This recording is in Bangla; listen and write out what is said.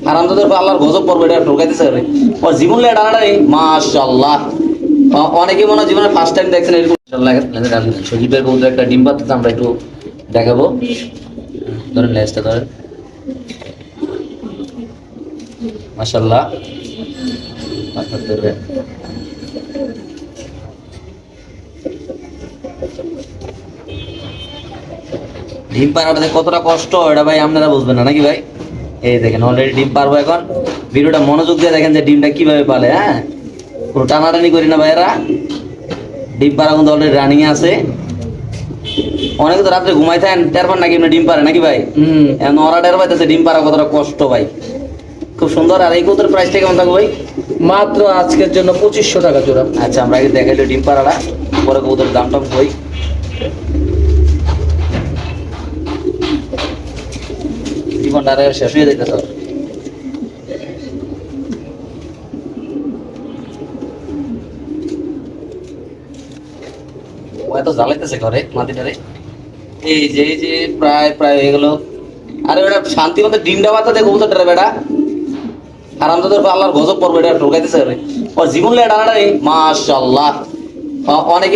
হারামজাদার উপর আল্লাহর গজব পড়বে, এটা ঠকাইতেছে রে। ওর জীবন লে ডানা নেই, মাশাআল্লাহ। অনেকে মনে হয় জীবনে ফার্স্ট টাইম দেখছেন এরকম। মাশাআল্লাহ, সজীবের কবুতর একটা ডিম পাচ্ছে, আমরা একটু দেখাবো। ধরেন লেজটা ধরেন, মাশাআল্লাহ। ডিম পাড়াটাতে কতটা কষ্ট এটা ভাই আপনারা বুঝবেন না নাকি ভাই? এই দেখেন অলরেডি ডিম পারবো এখন। ভিডিওটা মনোযোগ দিয়ে দেখেন যে ডিমটা কিভাবে পালে। হ্যাঁ, পুরো টানাটানি করি না ভাইরা। ডিম পাড়া কিন্তু অলরেডি রানিং এ আছে। অনেকে তো রাত্রে ঘুমাই থাকেন, টের পান নাকি ডিম পারে নাকি ভাই? এখন ওরা টের পাইতেছে ডিম পাড়া কতটা কষ্ট ভাই। খুব সুন্দর। আর এই কবুতরের প্রাইসটা কেমন থাকবে ভাই? মাত্র আজকের জন্য 2500 টাকা জোড়া। আচ্ছা, আমরা আগে দেখাইলো ডিম পাড়াটা, পরে কবুতরের দামটা কই। জীবনটা আর শেষ হয়ে যাইতেছে। ও এত জ্বালাইতেছে ঘরে মাটিটারে। এই যে প্রায় প্রায় হয়ে গেল। আরে বেটা শান্তি মতো ডিমটা বাতা দেখো কবুতরটা বেটা। হারামজাদার উপর আল্লাহর গজব পড়বে, এটা ঠকাইতেছে রে। ওর জীবন লে ডানাটা নেই, মাশাআল্লাহ। অনেকে